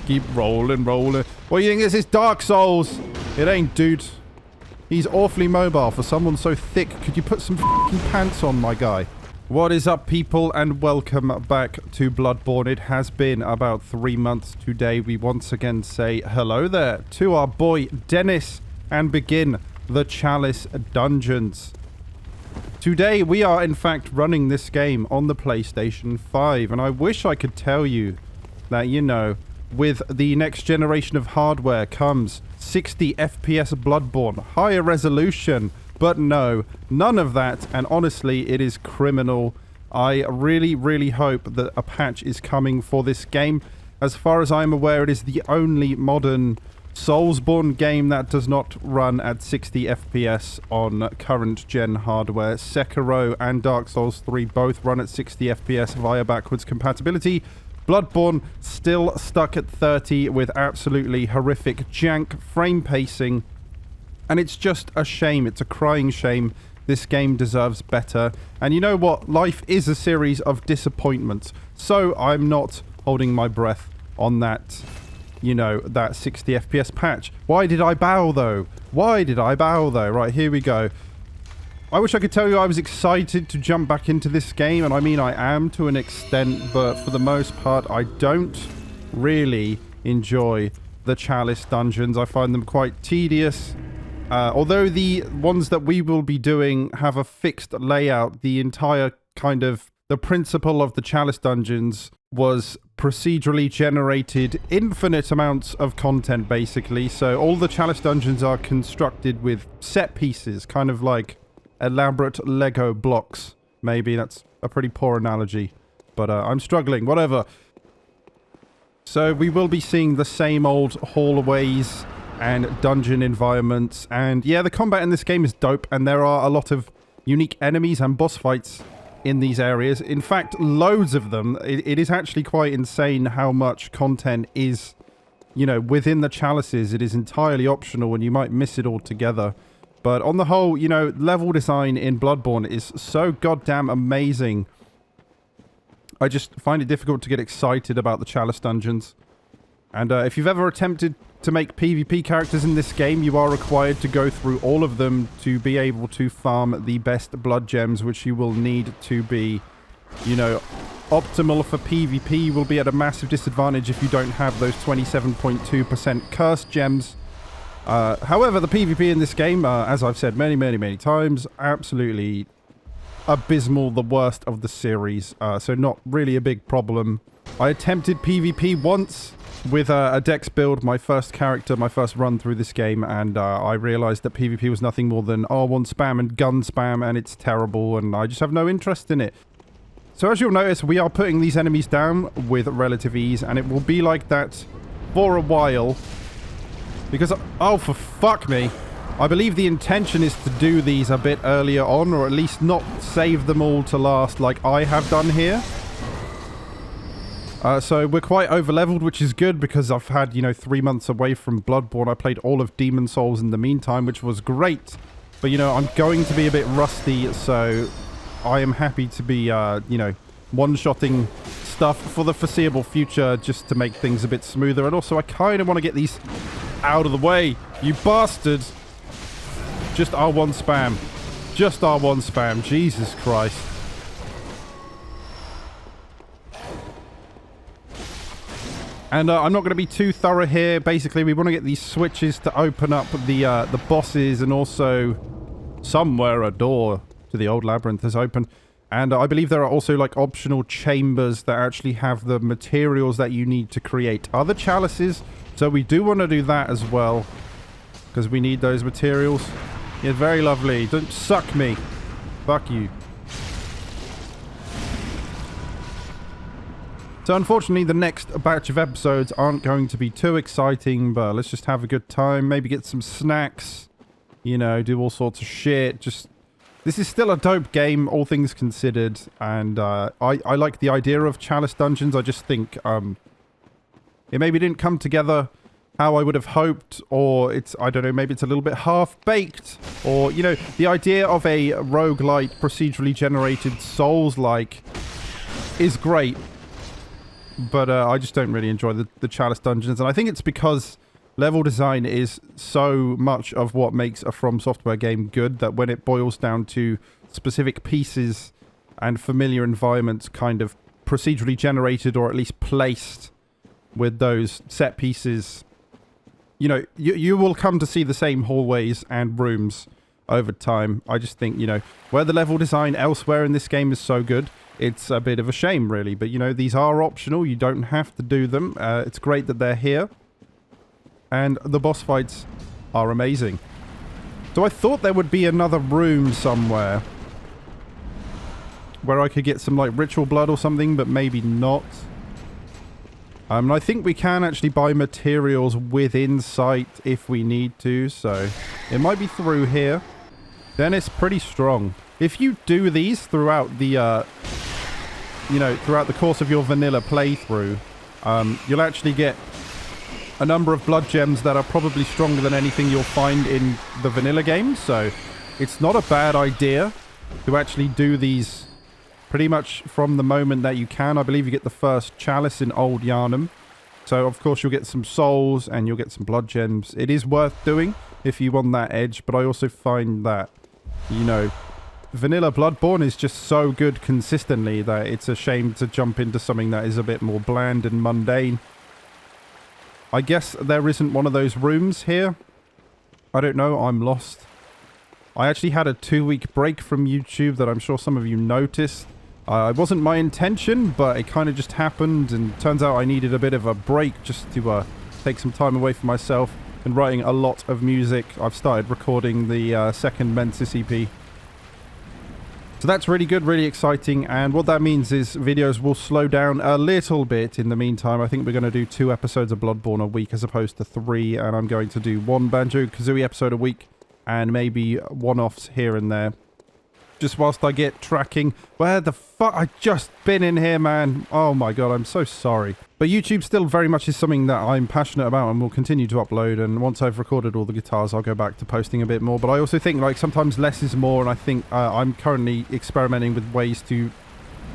Keep rolling, rolling. What do you think this is? Dark Souls? It ain't, dude. He's awfully mobile for someone so thick. Could you put some f***ing pants on, my guy? What is up, people, and welcome back to Bloodborne. It has been about 3 months today. We once again say hello there to our boy Dennis and begin the Chalice Dungeons. Today, we are in fact running this game on the PlayStation 5, and I wish I could tell you that, you know, with the next generation of hardware comes 60 FPS Bloodborne, higher resolution, but no, none of that, and honestly, it is criminal. I really hope that a patch is coming for this game. As far as I'm aware, it is the only modern Soulsborne game that does not run at 60 FPS on current gen hardware. Sekiro and Dark Souls 3 both run at 60 FPS via backwards compatibility. Bloodborne still stuck at 30 with absolutely horrific jank frame pacing. And it's just a shame. It's a crying shame. This game deserves better. And you know what? Life is a series of disappointments. So I'm not holding my breath on that, you know, that 60 FPS patch. Why did I bow, though? Why did I bow, though? Right, here we go. I wish I could tell you I was excited to jump back into this game, and I mean I am to an extent, but for the most part I don't really enjoy the Chalice Dungeons. I find them quite tedious. Although the ones that we will be doing have a fixed layout, the entire kind of the principle of the Chalice Dungeons was procedurally generated infinite amounts of content, basically. So all the Chalice Dungeons are constructed with set pieces, kind of like elaborate Lego blocks. Maybe that's a pretty poor analogy, but I'm struggling, whatever. So we will be seeing the same old hallways and dungeon environments, and yeah, the combat in this game is dope, and there are a lot of unique enemies and boss fights in these areas. In fact, loads of them. It is actually quite insane how much content is, you know, within the chalices. It is entirely optional and you might miss it altogether. But on the whole, you know, level design in Bloodborne is so goddamn amazing. I just find it difficult to get excited about the Chalice Dungeons. And if you've ever attempted to make PvP characters in this game, you are required to go through all of them to be able to farm the best blood gems, which you will need to be, you know, optimal for PvP. You will be at a massive disadvantage if you don't have those 27.2% cursed gems. However, the PvP in this game, as I've said many times, absolutely abysmal, the worst of the series, so not really a big problem. I attempted PvP once with a dex build, my first character, my first run through this game, and I realized that PvP was nothing more than R1 spam and gun spam, and it's terrible, and I just have no interest in it. So as you'll notice, we are putting these enemies down with relative ease, and it will be like that for a while. Because, oh, for fuck me, I believe the intention is to do these a bit earlier on, or at least not save them all to last like I have done here. So we're quite over-leveled, which is good because I've had, you know, 3 months away from Bloodborne. I played all of Demon Souls in the meantime, which was great. But, you know, I'm going to be a bit rusty, so I am happy to be, you know, one-shotting stuff for the foreseeable future just to make things a bit smoother. And also, I kind of want to get these out of the way, you bastards. Just R1 spam. Just R1 spam. Jesus Christ. And I'm not going to be too thorough here. Basically, we want to get these switches to open up the bosses, and also somewhere a door to the old labyrinth is open. And I believe there are also like optional chambers that actually have the materials that you need to create other chalices. So we do want to do that as well, because we need those materials. Yeah, very lovely. Don't suck me. Fuck you. So unfortunately, the next batch of episodes aren't going to be too exciting, but let's just have a good time. Maybe get some snacks, you know, do all sorts of shit. Just, this is still a dope game, all things considered. And I like the idea of Chalice Dungeons. I just think it maybe didn't come together how I would have hoped, or it's, I don't know, maybe it's a little bit half-baked, or, you know, the idea of a roguelite, procedurally generated Souls-like is great. but I just don't really enjoy the Chalice Dungeons. And I think it's because level design is so much of what makes a From Software game good that when it boils down to specific pieces and familiar environments kind of procedurally generated or at least placed with those set pieces, you know, you will come to see the same hallways and rooms over time. I just think, you know, where the level design elsewhere in this game is so good, it's a bit of a shame, really. But, you know, these are optional. You don't have to do them. It's great that they're here. And the boss fights are amazing. So I thought there would be another room somewhere where I could get some, like, ritual blood or something, but maybe not. And I think we can actually buy materials within sight if we need to, so it might be through here. Then it's pretty strong. If you do these throughout the, you know, throughout the course of your vanilla playthrough, you'll actually get a number of blood gems that are probably stronger than anything you'll find in the vanilla game, so it's not a bad idea to actually do these pretty much from the moment that you can. I believe you get the first chalice in Old Yarnham. So, of course, you'll get some souls and you'll get some blood gems. It is worth doing if you want that edge, but I also find that, you know, vanilla Bloodborne is just so good consistently that it's a shame to jump into something that is a bit more bland and mundane. I guess there isn't one of those rooms here. I don't know. I'm lost. I actually had a 2-week break from YouTube that I'm sure some of you noticed. It wasn't my intention, but it kind of just happened, and turns out I needed a bit of a break just to take some time away from myself. Been writing a lot of music. I've started recording the second Mensis EP. So that's really good, really exciting, and what that means is videos will slow down a little bit in the meantime. I think we're going to do 2 episodes of Bloodborne a week as opposed to 3, and I'm going to do 1 Banjo-Kazooie episode a week, and maybe one-offs here and there. Just whilst I get tracking. Where the fuck? I just been in here, man. Oh my god, I'm so sorry. But YouTube still very much is something that I'm passionate about and will continue to upload. And once I've recorded all the guitars, I'll go back to posting a bit more. But I also think, like, sometimes less is more. And I think I'm currently experimenting with ways to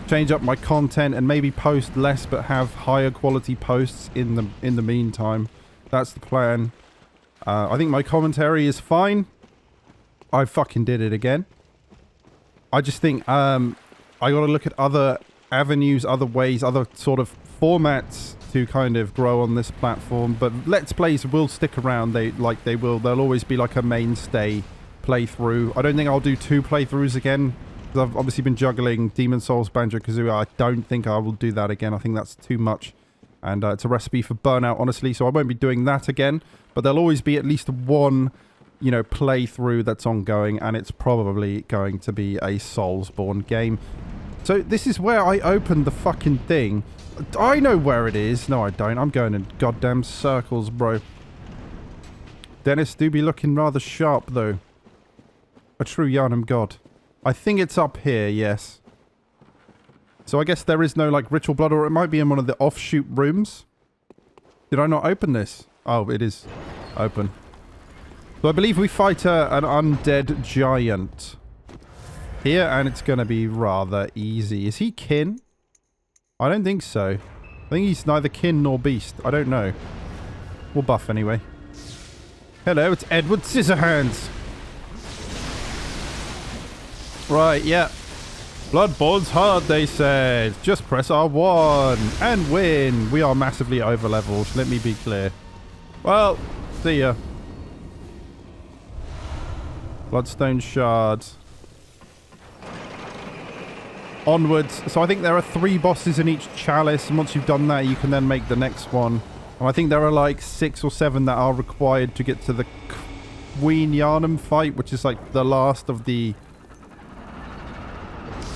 change up my content and maybe post less but have higher quality posts in the meantime. That's the plan. I think my commentary is fine. I fucking did it again. I just think I got to look at other avenues, other ways, other sort of formats to kind of grow on this platform. But Let's Plays will stick around. They will. They'll always be like a mainstay playthrough. I don't think I'll do 2 playthroughs again, because I've obviously bie juggling Demon Souls, Banjo-Kazooie. I don't think I will do that again. I think that's too much. And it's a recipe for burnout, honestly. So I won't be doing that again. But there'll always be at least one, you know, playthrough that's ongoing, and it's probably going to be a Soulsborne game. So this is where I opened the fucking thing. I know where it is. No, I don't. I'm going in goddamn circles, bro. Dennis do be looking rather sharp, though. A true Yarnham god. I think it's up here, yes. So I guess there is no, like, ritual blood, or it might be in one of the offshoot rooms. Did I not open this? Oh, it is open. So I believe we fight an Undead Giant here, and it's going to be rather easy. Is he kin? I don't think so. I think he's neither kin nor beast. I don't know. We'll buff anyway. Hello, it's Edward Scissorhands. Right, yeah. Bloodborne's hard, they said. Just press R1 and win. We are massively over-leveled, let me be clear. Well, see ya. Bloodstone Shard. Onwards. So I think there are 3 bosses in each chalice, and once you've done that, you can then make the next one. And I think there are like 6 or 7 that are required to get to the Queen Yarnham fight, which is like the last of the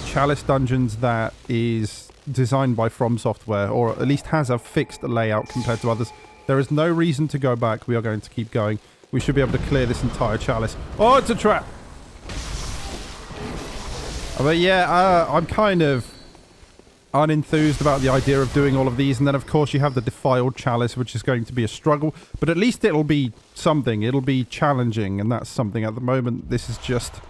Chalice Dungeons that is designed by From Software, or at least has a fixed layout compared to others. There is no reason to go back. We are going to keep going. We should be able to clear this entire chalice. Oh, it's a trap! But yeah, I'm kind of unenthused about the idea of doing all of these. And then, of course, you have the Defiled Chalice, which is going to be a struggle. But at least it'll be something. It'll be challenging, and that's something. At the moment, this is just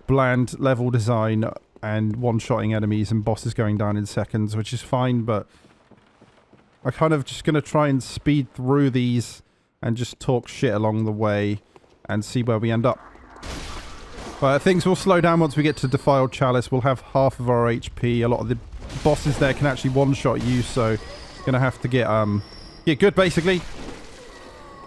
bland level design and one-shotting enemies and bosses going down in seconds, which is fine, but I'm kind of just going to try and speed through these and just talk shit along the way and see where we end up. But things will slow down once we get to Defiled Chalice. We'll have half of our HP. A lot of the bosses there can actually one-shot you, so gonna have to get good, basically.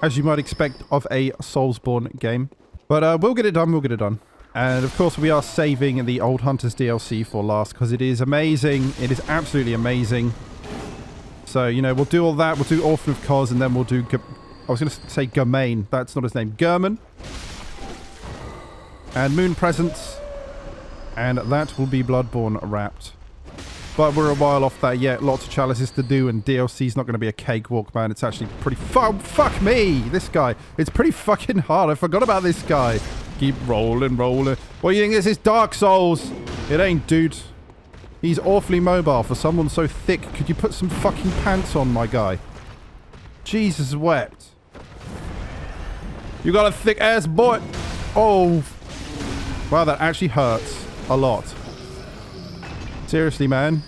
As you might expect of a Soulsborne game. But we'll get it done, we'll get it done. And of course we are saving the Old Hunters DLC for last, because it is amazing. It is absolutely amazing. So, you know, we'll do all that. We'll do Orphan of Kos, and then we'll do... I was going to say Germain. That's not his name. German. And Moon Presence. And that will be Bloodborne wrapped. But we're a while off that yet. Lots of chalices to do, and DLC's not going to be a cakewalk, man. It's actually pretty... fuck me! This guy. It's pretty fucking hard. I forgot about this guy. Keep rolling, rolling. What do you think this is? Dark Souls? It ain't, dude. He's awfully mobile for someone so thick. Could you put some fucking pants on, my guy? Jesus wept. You got a thick ass boy. Oh. Wow, that actually hurts a lot. Seriously, man.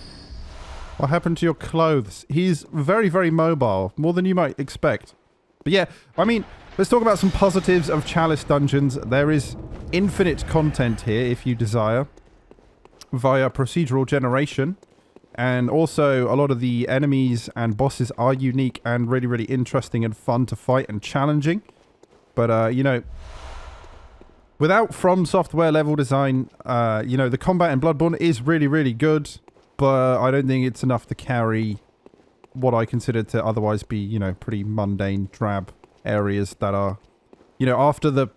What happened to your clothes? He's very, very mobile. More than you might expect. But yeah, I mean, let's talk about some positives of Chalice Dungeons. There is infinite content here if you desire. Via procedural generation. And also, a lot of the enemies and bosses are unique and really, really interesting and fun to fight and challenging. But, you know, without From Software level design, you know, the combat in Bloodborne is really, really good. But I don't think it's enough to carry what I consider to otherwise be, you know, pretty mundane, drab areas that are, you know, after the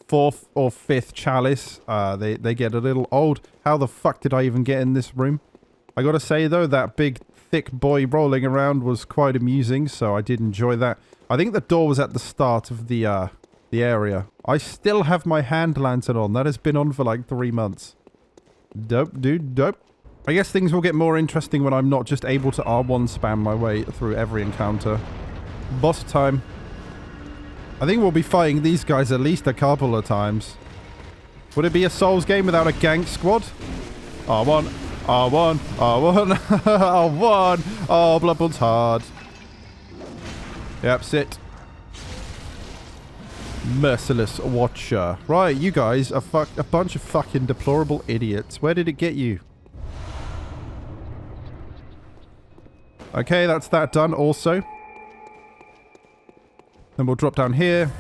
4th or 5th chalice, they get a little old. How the fuck did I even get in this room? I gotta say, though, that big, thick boy rolling around was quite amusing, so I did enjoy that. I think the door was at the start of the area. I still have my hand lantern on. That has been on for like 3 months. Dope, dude, dope. I guess things will get more interesting when I'm not just able to R1 spam my way through every encounter. Boss time. I think we'll be fighting these guys at least a couple of times. Would it be a Souls game without a gank squad? R1, R1, R1, R1. Oh, Bloodborne's hard. Yep, sit. Merciless Watcher. Right, you guys are a bunch of fucking deplorable idiots. Where did it get you? Okay, that's that done also. Then we'll drop down here.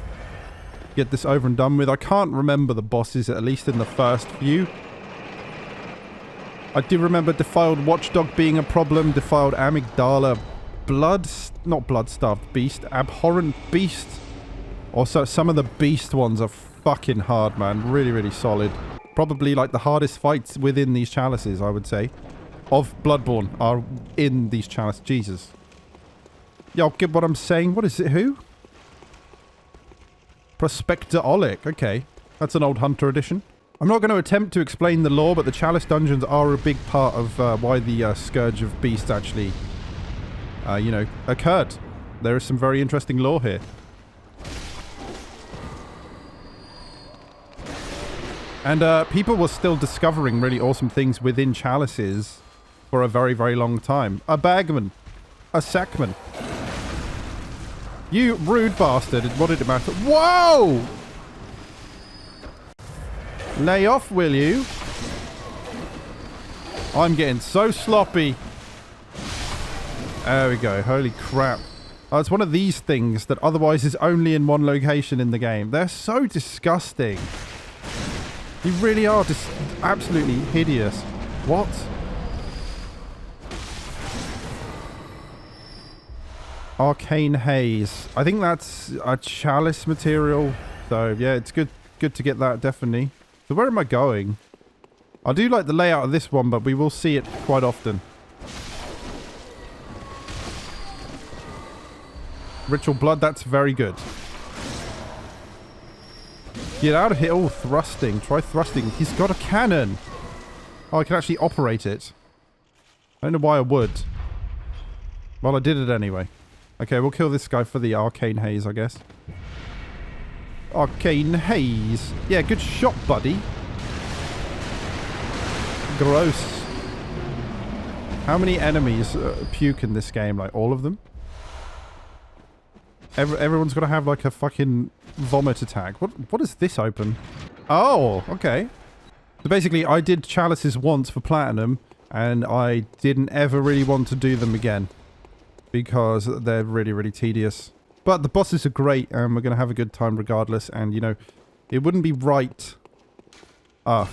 Get this over and done with. I can't remember the bosses, at least in the first few. I do remember Defiled Watchdog being a problem. Defiled Amygdala. Not Blood-Starved Beast. Abhorrent Beast. Also, some of the Beast ones are fucking hard, man. Really, really solid. Probably like the hardest fights within these chalices, I would say. Of Bloodborne are in these chalices. Jesus. Y'all get what I'm saying? What is it? Who? Prospector Oleg. Okay. That's an old Hunter edition. I'm not going to attempt to explain the lore, but the Chalice Dungeons are a big part of why the Scourge of Beasts actually, you know, occurred. There is some very interesting lore here. And people were still discovering really awesome things within chalices for a very, very long time. A bagman. A sackman. You rude bastard. What did it matter? Whoa! Lay off, will you? I'm getting so sloppy. There we go. Holy crap. Oh, it's one of these things that otherwise is only in one location in the game. They're so disgusting. You really are just absolutely hideous. What? Arcane Haze. I think that's a chalice material. So yeah, it's good to get that, definitely. So where am I going? I do like the layout of this one, but we will see it quite often. Ritual Blood, that's very good. Get out of here. Oh, thrusting. Try thrusting. He's got a cannon. Oh, I can actually operate it. I don't know why I would. Well, I did it anyway. Okay, we'll kill this guy for the Arcane Haze, I guess. Arcane Haze. Yeah, good shot, buddy. Gross. How many enemies puke in this game? Like, all of them? Everyone's got to have like a fucking vomit attack. What is this open? Oh, okay. So basically, I did chalices once for platinum, and I didn't ever really want to do them again because they're really, really tedious. But the bosses are great, and we're going to have a good time regardless. And, you know, it wouldn't be right. Does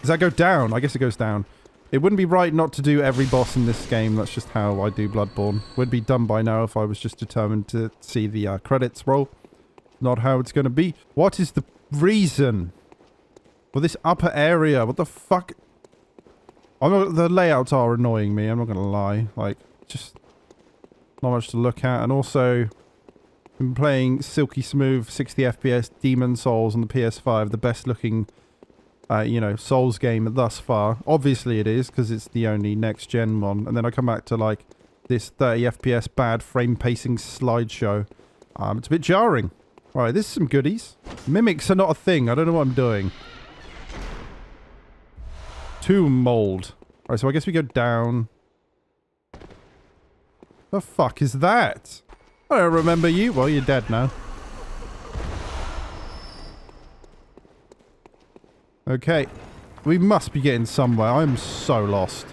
that go down? I guess it goes down. It wouldn't be right not to do every boss in this game. That's just how I do Bloodborne. Would be done by now if I was just determined to see the credits roll. Not how it's going to be. What is the reason for this upper area? What the fuck? The layouts are annoying me. I'm not going to lie. Like, just not much to look at. And also, been playing silky smooth 60 FPS Demon Souls on the PS5. The best looking... you know, Souls game thus far. Obviously it is, because it's the only next-gen one. And then I come back to, like, this 30 FPS bad frame-pacing slideshow. It's a bit jarring. Right, this is some goodies. Mimics are not a thing. I don't know what I'm doing. Tomb mold. Alright, so I guess we go down. The fuck is that? I don't remember you. Well, you're dead now. Okay. We must be getting somewhere. I'm so lost.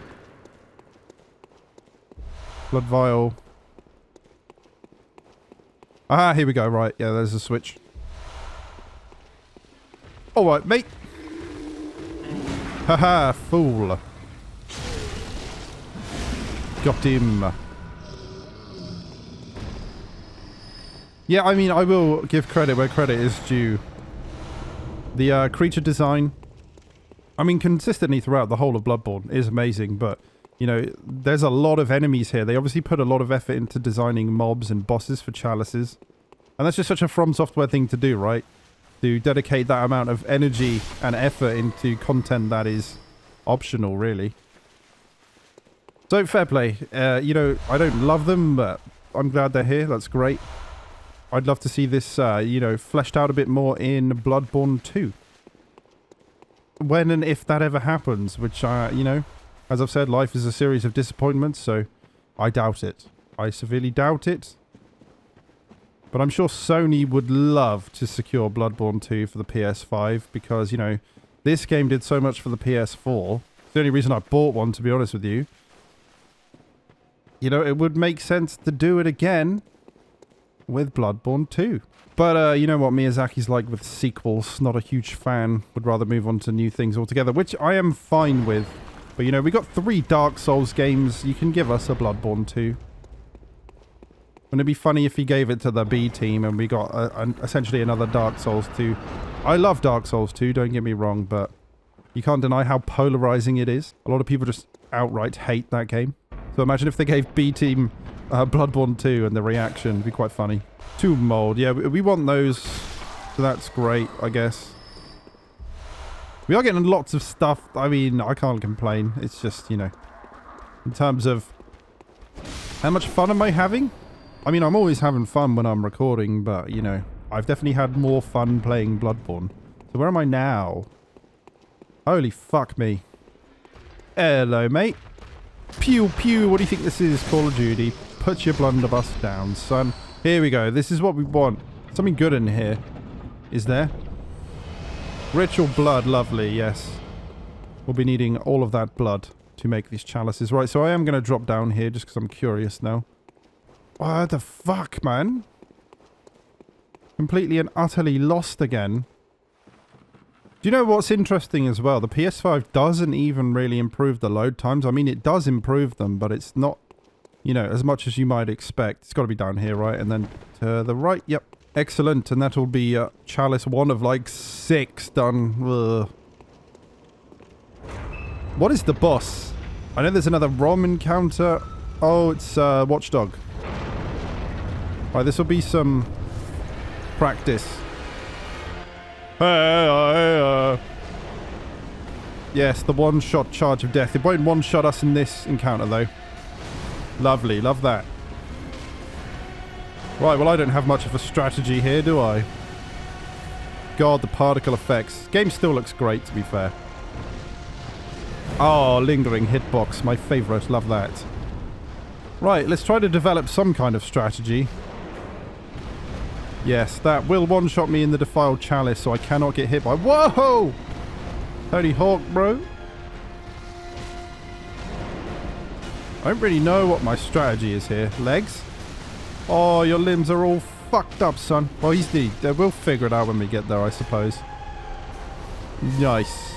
Blood vial. Ah, here we go. Right. Yeah, there's a switch. Alright, mate. Haha, fool. Got him. Yeah, I mean, I will give credit where credit is due. The creature design, I mean, consistently throughout the whole of Bloodborne is amazing, but, you know, there's a lot of enemies here. They obviously put a lot of effort into designing mobs and bosses for chalices. And that's just such a From Software thing to do, right? To dedicate that amount of energy and effort into content that is optional, really. So, fair play. You know, I don't love them, but I'm glad they're here. That's great. I'd love to see this, you know, fleshed out a bit more in Bloodborne 2. When and if that ever happens, which, you know, as I've said, life is a series of disappointments, so I doubt it. I severely doubt it. But I'm sure Sony would love to secure Bloodborne 2 for the PS5 because, you know, this game did so much for the PS4. It's the only reason I bought one, to be honest with you. You know, it would make sense to do it again with Bloodborne 2. But, you know what Miyazaki's like with sequels. Not a huge fan. Would rather move on to new things altogether, which I am fine with. But, you know, we got 3 Dark Souls games. You can give us a Bloodborne 2. Wouldn't it be funny if he gave it to the B team and we got essentially another Dark Souls 2? I love Dark Souls 2, don't get me wrong, but you can't deny how polarizing it is. A lot of people just outright hate that game. So imagine if they gave B team Bloodborne 2 and the reaction would be quite funny. Tomb mold, yeah, we want those, so that's great, I guess. We are getting lots of stuff. I mean, I can't complain. It's just, you know, in terms of how much fun am I having? I mean, I'm always having fun when I'm recording, but, you know, I've definitely had more fun playing Bloodborne. So where am I now? Holy fuck me. Hello, mate. Pew, pew. What do you think this is? Call of Duty. Put your blunderbuss down, son. Here we go. This is what we want. Something good in here. Is there? Ritual blood. Lovely, yes. We'll be needing all of that blood to make these chalices. Right, so I am going to drop down here just because I'm curious now. What the fuck, man? Completely and utterly lost again. Do you know what's interesting as well? The PS5 doesn't even really improve the load times. I mean, it does improve them, but it's not, you know, as much as you might expect. It's got to be down here, right? And then to the right. Yep. Excellent. And that'll be Chalice 1 of like 6 done. Ugh. What is the boss? I know there's another ROM encounter. Oh, it's Watchdog. Right, this will be some practice. Yes, the one-shot charge of death. It won't one-shot us in this encounter, though. Lovely, love that. Right, well, I don't have much of a strategy here, do I? God, the particle effects. Game still looks great, to be fair. Oh, lingering hitbox. My favourite. Love that. Right, let's try to develop some kind of strategy. Yes, that will one-shot me in the Defiled Chalice, so I cannot get hit by... Whoa! Tony Hawk, bro. I don't really know what my strategy is here. Legs? Oh, your limbs are all fucked up, son. Well, he's dead. We'll figure it out when we get there, I suppose. Nice.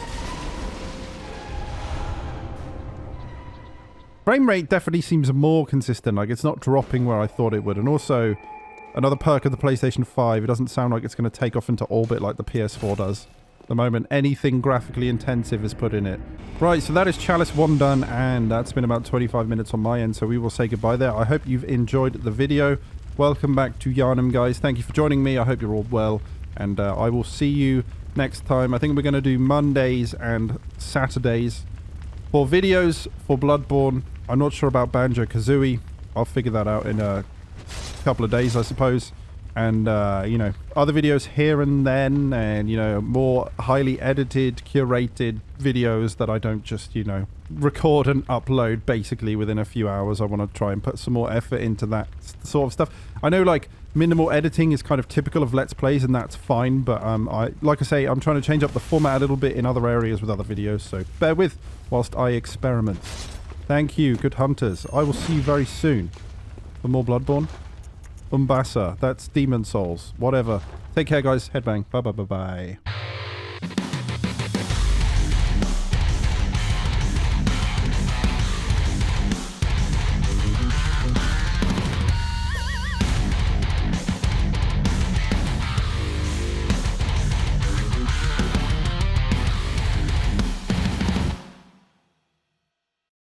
Frame rate definitely seems more consistent. Like, it's not dropping where I thought it would. And also, another perk of the PlayStation 5, it doesn't sound like it's going to take off into orbit like the PS4 does. At the moment, anything graphically intensive is put in it. Right, so that is Chalice 1 done, and that's been about 25 minutes on my end, so we will say goodbye there. I hope you've enjoyed the video. Welcome back to Yarnham, guys. Thank you for joining me. I hope you're all well, and I will see you next time. I think we're going to do Mondays and Saturdays for videos for Bloodborne. I'm not sure about Banjo-Kazooie. I'll figure that out in a couple of days, I suppose. And, you know, other videos here and then, and, you know, more highly edited, curated videos that I don't just, you know, record and upload basically within a few hours. I want to try and put some more effort into that sort of stuff. I know, like, minimal editing is kind of typical of Let's Plays, and that's fine, but, like I say, I'm trying to change up the format a little bit in other areas with other videos, so bear with whilst I experiment. Thank you, good hunters. I will see you very soon for more Bloodborne. Umbasa, that's Demon Souls, whatever. Take care, guys. Headbang. Bye bye bye bye.